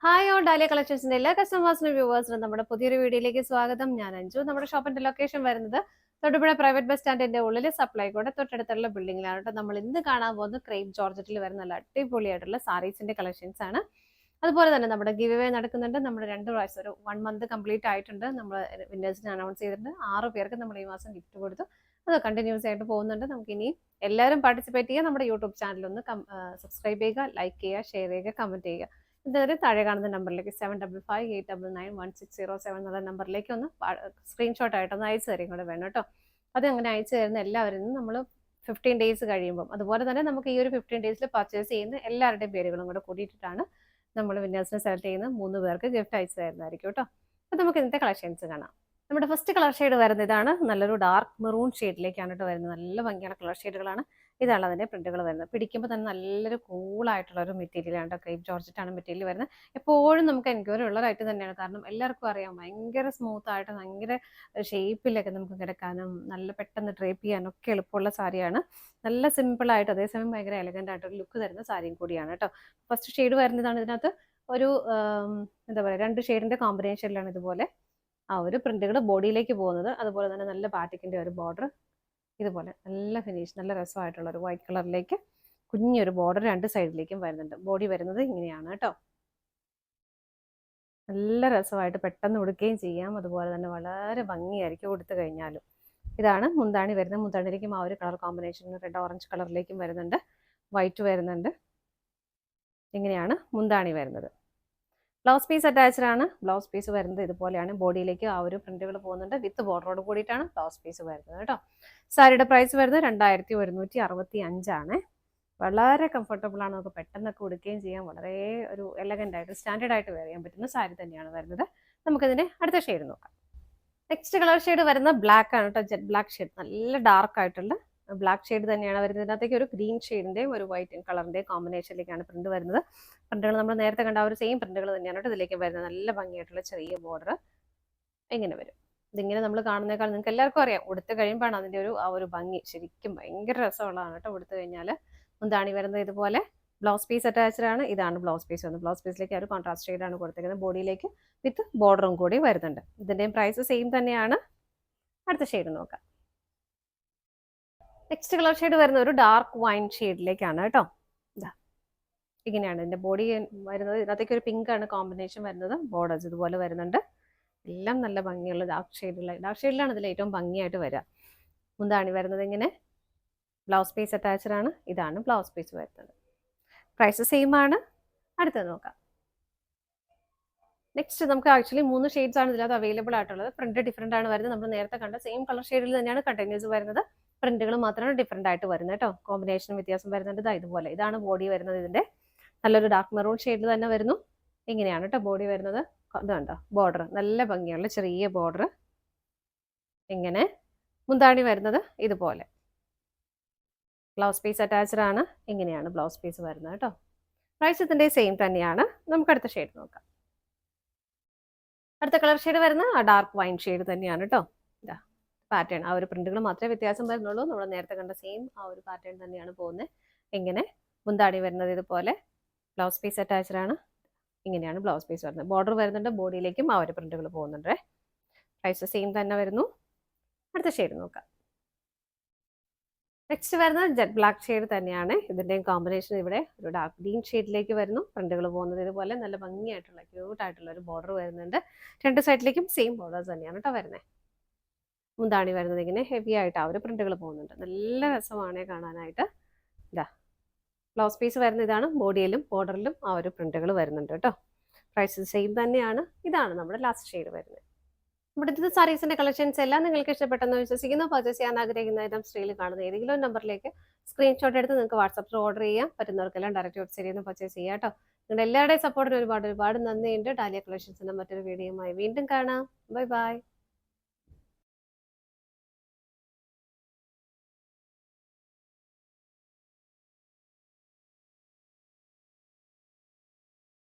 Hi all dahlia കളക്ഷൻസിന്റെ എല്ലാ കസ്റ്റമേഴ്സിനും വ്യൂവേഴ്സിനും നമ്മുടെ പുതിയൊരു വീഡിയോയിലേക്ക് സ്വാഗതം. ഞാൻ അഞ്ജു. നമ്മുടെ ഷോപ്പിന്റെ ലൊക്കേഷൻ വരുന്നത് തൊടുപുഴ പ്രൈവറ്റ് ബസ് സ്റ്റാൻഡിന്റെ ഉള്ളിൽ സപ്ലൈകോടെ തൊട്ടടുത്തുള്ള ബിൽഡിംഗിലാണ് കേട്ടോ. നമ്മൾ ഇന്ന് കാണാൻ പോകുന്നത് ക്രേപ്പ് ജോർജറ്റിൽ വരുന്ന നല്ല അടിപൊളിയായിട്ടുള്ള സാരീസിന്റെ കളക്ഷൻസ് ആണ്. അതുപോലെ തന്നെ നമ്മുടെ ഗിവ് അവേ നടക്കുന്നുണ്ട്. നമ്മുടെ 2 പ്രാവശ്യം ഒരു 1 മന്ത് കംപ്ലീറ്റ് ആയിട്ടുണ്ട്. നമ്മൾ വിന്നേഴ്സിനെ അനൗൺസ് ചെയ്തിട്ടുണ്ട്. 6 പേർക്ക് നമ്മൾ ഈ മാസം ഗിഫ്റ്റ് കൊടുത്തു. അത് കണ്ടിന്യൂസ് ആയിട്ട് പോകുന്നുണ്ട്. നമുക്ക് ഇനി എല്ലാവരും പാർട്ടിസിപ്പേറ്റ് ചെയ്യുക. നമ്മുടെ യൂട്യൂബ് ചാനൽ ഒന്ന് സബ്സ്ക്രൈബ് ചെയ്യുക, ലൈക്ക് ചെയ്യുക, ഷെയർ ചെയ്യുക, കമന്റ് ചെയ്യുക. ഇതൊരു താഴെ കാണുന്ന നമ്പറിലേക്ക് 7558991607 എന്നുള്ള നമ്പറിലേക്ക് ഒന്ന് സ്ക്രീൻഷോട്ട് ആയിട്ടൊന്ന് അയച്ചു തരും കൂടെ വേണം കേട്ടോ. അത് അങ്ങനെ അയച്ചു തരുന്ന എല്ലാവരും നമ്മൾ 15 ഡേയ്സ് കഴിയുമ്പം അതുപോലെ തന്നെ നമുക്ക് ഈ ഒരു 15 ഡേയ്സിൽ പർച്ചേസ് ചെയ്യുന്ന എല്ലാവരുടെയും പേരുകളും കൂടെ കൂടിയിട്ടാണ് നമ്മൾ വിന്നേഴ്സിനെ സെലക്ട് ചെയ്യുന്ന 3 പേർക്ക് ഗിഫ്റ്റ് അയച്ചു തരുന്നതായിരിക്കും കേട്ടോ. അപ്പോൾ നമുക്ക് ഇന്നത്തെ കളക്ഷൻസ് കാണാം. നമ്മുടെ ഫസ്റ്റ് കളർ ഷെയ്ഡ് വരുന്നത് ഇതാണ്. നല്ലൊരു ഡാർക്ക് മെറൂൺ ഷെയ്ഡിലേക്കാണ് കേട്ടോ വരുന്നത്. നല്ല ഭംഗിയുള്ള കളർ ഷെയ്ഡുകളാണ്. ഇതാണ് അതിന്റെ പ്രിന്റുകൾ വരുന്നത്. പിടിക്കുമ്പോൾ തന്നെ നല്ലൊരു കൂളായിട്ടുള്ള ഒരു മെറ്റീരിയലാണ് കേട്ടോ. ക്രേപ്പ് ജോർജറ്റാണ് മെറ്റീരിയൽ വരുന്നത്. എപ്പോഴും നമുക്ക് എൻക്വയറി ഉള്ള റൈറ്റ് തന്നെയാണ്. കാരണം എല്ലാവർക്കും അറിയാം ഭയങ്കര സ്മൂത്ത് ആയിട്ട് ഭയങ്കര ഷേപ്പിലൊക്കെ നമുക്ക് കിടക്കാനും നല്ല പെട്ടെന്ന് ഡ്രേപ്പ് ചെയ്യാനും ഒക്കെ എളുപ്പമുള്ള സാരിയാണ്. നല്ല സിമ്പിൾ ആയിട്ട് അതേസമയം ഭയങ്കര എലഗന്റ് ആയിട്ട് ഒരു ലുക്ക് തരുന്ന സാരിയും കൂടിയാണ് കേട്ടോ. ഫസ്റ്റ് ഷെയ്ഡ് വരുന്നതാണ്. ഇതിനകത്ത് ഒരു എന്താ പറയുക 2 ഷെയ്ഡിന്റെ കോമ്പിനേഷനിലാണ് ഇതുപോലെ ആ ഒരു പ്രിന്റുകൾ ബോഡിയിലേക്ക് പോകുന്നത്. അതുപോലെ തന്നെ നല്ല ബാറ്റിക്കിന്റെ ഒരു ബോർഡർ ഇതുപോലെ നല്ല ഫിനിഷ് നല്ല രസമായിട്ടുള്ള ഒരു വൈറ്റ് കളറിലേക്ക് കുഞ്ഞൊരു ബോർഡർ 2 സൈഡിലേക്കും വരുന്നുണ്ട്. ബോഡി വരുന്നത് ഇങ്ങനെയാണ് കേട്ടോ. നല്ല രസമായിട്ട് പെട്ടെന്ന് ഉടുക്കുകയും ചെയ്യാം. അതുപോലെ തന്നെ വളരെ ഭംഗിയായിരിക്കും ഉടുത്തു കഴിഞ്ഞാലും. ഇതാണ് മുന്താണി വരുന്നത്. മുന്താണിയിലേക്കും ആ ഒരു കളർ കോമ്പിനേഷൻ റെഡ് ഓറഞ്ച് കളറിലേക്കും വരുന്നുണ്ട്. വൈറ്റ് വരുന്നുണ്ട്. ഇങ്ങനെയാണ് മുന്താണി വരുന്നത്. ബ്ലൗസ് പീസ് അറ്റാച്ച്ഡ് ആണ്. ബ്ലൗസ് പീസ് വരുന്നത് ഇതുപോലെയാണ്. ബോഡിയിലേക്ക് ആ ഒരു പ്രിന്റുകൾ പോകുന്നുണ്ട്. വിത്ത് ബോർഡറോട് കൂടിയിട്ടാണ് ബ്ലൗസ് പീസ് വരുന്നത് കേട്ടോ. സാരിയുടെ പ്രൈസ് വരുന്നത് 2165 ആണ്. വളരെ കംഫർട്ടബിൾ ആണ്. നമുക്ക് പെട്ടെന്നൊക്കെ ഉടുക്കുകയും ചെയ്യാം. വളരെ ഒരു എലഗന്റ് ആയിട്ട് സ്റ്റാൻഡേർഡ് ആയിട്ട് വെയർ ചെയ്യാൻ പറ്റുന്ന സാരി തന്നെയാണ് വരുന്നത്. നമുക്കിതിന്റെ അടുത്ത ഷെയ്ഡ് നോക്കാം. നെക്സ്റ്റ് കളർ ഷെയ്ഡ് വരുന്ന ബ്ലാക്ക് ആണ് കേട്ടോ. ജെറ്റ് ബ്ലാക്ക് ഷെയ്ഡ് നല്ല ഡാർക്ക് ആയിട്ടുള്ള ബ്ലാക്ക് ഷെയ്ഡ് തന്നെയാണ് വരുന്നത്. ഇതിനകത്തേക്ക് ഒരു ഗ്രീൻ ഷെയ്ഡിന്റെയും ഒരു വൈറ്റ് കളറിന്റെയും കോമ്പിനേഷനിലേക്കാണ് പ്രിന്റ് വരുന്നത്. പ്രിന്റുകൾ നമ്മൾ നേരത്തെ കണ്ട ആ ഒരു സെയിം പ്രിന്റുകൾ തന്നെയാണ് കേട്ടോ ഇതിലേക്ക് വരുന്നത്. നല്ല ഭംഗിയായിട്ടുള്ള ചെറിയ ബോർഡർ ഇങ്ങനെ വരും. ഇതിങ്ങനെ നമ്മൾ കാണുന്നേക്കാൾ നിങ്ങൾക്ക് എല്ലാവർക്കും അറിയാം ഉടുത്ത് കഴിയുമ്പോഴാണ് അതിന്റെ ആ ഒരു ഭംഗി ശരിക്കും ഭയങ്കര രസമുള്ളതാണ് കേട്ടോ. ഉടുത്തു കഴിഞ്ഞാൽ മുന്താണി വരുന്നത് ഇതുപോലെ. ബ്ലൗസ് പീസ് അറ്റാച്ച്ഡ് ആണ്. ഇതാണ് ബ്ലൗസ് പീസ് വന്നത്. ബ്ലൗസ് പീസിലേക്ക് ഒരു കോൺട്രാസ്റ്റ് ഷെയ്ഡാണ് കൊടുത്തിരിക്കുന്നത്. ബോഡിയിലേക്ക് വിത്ത് ബോർഡറും കൂടി വരുന്നുണ്ട്. ഇതിന്റെയും പ്രൈസ് സെയിം തന്നെയാണ്. അടുത്ത ഷെയ്ഡ് നോക്കാം. നെക്സ്റ്റ് കളർ ഷെയ്ഡ് വരുന്ന ഒരു ഡാർക്ക് വൈൻ ഷെയ്ഡിലേക്കാണ് കേട്ടോ. ഇങ്ങനെയാണ് ഇതിന്റെ ബോഡി വരുന്നത്. ഇതിനകത്തേക്ക് ഒരു പിങ്ക് ആണ് കോമ്പിനേഷൻ വരുന്നത്. ബോർഡേഴ്സ് ഇതുപോലെ വരുന്നുണ്ട്. എല്ലാം നല്ല ഭംഗിയുള്ള ഡാർക്ക് ഷെയ്ഡിലാണ് ഇതിൽ ഏറ്റവും ഭംഗിയായിട്ട് വരിക. മുന്താണി വരുന്നത് ഇങ്ങനെ. ബ്ലൗസ് പീസ് അറ്റാച്ച്ഡ് ആണ്. ഇതാണ് ബ്ലൗസ് പീസ് വരുന്നത്. പ്രൈസ് സെയിം ആണ്. അടുത്തത് നോക്കാം. നെക്സ്റ്റ് നമുക്ക് ആക്ച്വലി 3 ഷെയ്ഡ്സ് ആണ് ഇതിനകത്ത് അവൈലബിൾ ആയിട്ടുള്ളത്. പ്രിന്റ് ഡിഫറെന്റ് ആണ് വരുന്നത്. നമ്മൾ നേരത്തെ കണ്ട സെയിം കളർ ഷെയ്ഡിൽ തന്നെയാണ് കണ്ടിന്യൂസ് വരുന്നത്. പ്രിന്റുകൾ മാത്രമാണ് ഡിഫറെന്റ് ആയിട്ട് വരുന്നത് കേട്ടോ. കോമ്പിനേഷൻ വ്യത്യാസം വരുന്നുണ്ട്. ഇതുപോലെ ഇതാണ് ബോഡി വരുന്നത്. ഇതിന്റെ നല്ലൊരു ഡാർക്ക് മെറൂൺ ഷെയ്ഡിൽ തന്നെ വരുന്നു. ഇങ്ങനെയാണ് കേട്ടോ ബോഡി വരുന്നത്. ഇതുണ്ടോ ബോർഡർ നല്ല ഭംഗിയുള്ള ചെറിയ ബോർഡർ ഇങ്ങനെ. മുന്താണി വരുന്നത് ഇതുപോലെ. ബ്ലൗസ് പീസ് അറ്റാച്ച്ഡ് ആണ്. ഇങ്ങനെയാണ് ബ്ലൗസ് പീസ് വരുന്നത് കേട്ടോ. പ്രൈസ് ഇതിന്റെ സെയിം തന്നെയാണ്. നമുക്ക് അടുത്ത ഷെയ്ഡ് നോക്കാം. അടുത്ത കളർ ഷെയ്ഡ് വരുന്ന ആ ഡാർക്ക് വൈൻ ഷെയ്ഡ് തന്നെയാണ് കേട്ടോ. ഇതാ പാറ്റേൺ ആ ഒരു പ്രിന്റുകൾ മാത്രമേ വ്യത്യാസം വരുന്നുള്ളൂ. നമ്മൾ നേരത്തെ കണ്ട സെയിം ആ ഒരു പാറ്റേൺ തന്നെയാണ് പോകുന്നത്. ഇങ്ങനെ മുന്താണി വരുന്നത് ഇതുപോലെ. ബ്ലൗസ് പീസ് അറ്റാച്ച്ഡ് ആണ്. ഇങ്ങനെയാണ് ബ്ലൗസ് പീസ് വരുന്നത്. ബോർഡർ വരുന്നുണ്ട്. ബോഡിയിലേക്കും ആ ഒരു പ്രിന്റുകൾ പോകുന്നുണ്ട്. പ്രൈസ് സെയിം തന്നെ വരുന്നു. അടുത്ത ഷെയ്ഡ് നോക്കാം. നെക്സ്റ്റ് വരുന്നത് ജെറ്റ് ബ്ലാക്ക് ഷെയ്ഡ് തന്നെയാണ്. ഇതിന്റെയും കോമ്പിനേഷൻ ഇവിടെ ഒരു ഡാർക്ക് ഗ്രീൻ ഷെയ്ഡിലേക്ക് വരുന്നു. പ്രിന്റുകൾ പോകുന്നത് ഇതുപോലെ നല്ല ഭംഗിയായിട്ടുള്ള ക്യൂട്ടായിട്ടുള്ള ഒരു ബോർഡർ വരുന്നുണ്ട്. 2 സൈഡിലേക്കും സെയിം ബോർഡേഴ്സ് തന്നെയാണ് കേട്ടോ വരുന്നത്. മുന്താണി വരുന്നത് ഇങ്ങനെ ഹെവി ആയിട്ട് ആ ഒരു പ്രിന്റുകൾ പോകുന്നുണ്ട്. നല്ല രസമാണ് കാണാനായിട്ട്. ഇതാ ബ്ലൗസ് പീസ് വരുന്ന ഇതാണ്. ബോഡിയിലും ബോർഡറിലും ആ ഒരു പ്രിന്റുകൾ വരുന്നുണ്ട് കേട്ടോ. പ്രൈസ് സെയിം തന്നെയാണ്. ഇതാണ് നമ്മുടെ ലാസ്റ്റ് ഷെയ്ഡ് വരുന്നത്. ഇവിടുത്തെ സാരീസിന്റെ കളക്ഷൻസ് എല്ലാം നിങ്ങൾക്ക് ഇഷ്ടപ്പെട്ടെന്ന് വിശ്വസിക്കുന്നു. പർച്ചേസ് ചെയ്യാൻ ആഗ്രഹിക്കുന്ന ഐറ്റം സ്ക്രീനിൽ കാണുന്ന ഏതെങ്കിലും നമ്പറിലേക്ക് സ്ക്രീൻഷോട്ട് എടുത്ത് നിങ്ങൾക്ക് വാട്സാപ്പിൽ ഓർഡർ ചെയ്യാം. പറ്റുന്നവർക്കെല്ലാം ഡയറക്റ്റ് വെബ്സൈറ്റിൽ നിന്ന് പർച്ചേസ് ചെയ്യാം കേട്ടോ. നിങ്ങളുടെ എല്ലാവരുടെയും സപ്പോർട്ടിന് ഒരുപാട് നന്ദിയുണ്ട്. ഡാലിയ കളക്ഷൻസിന്റെ മറ്റൊരു വീഡിയോയുമായി വീണ്ടും കാണാം. Bye bye.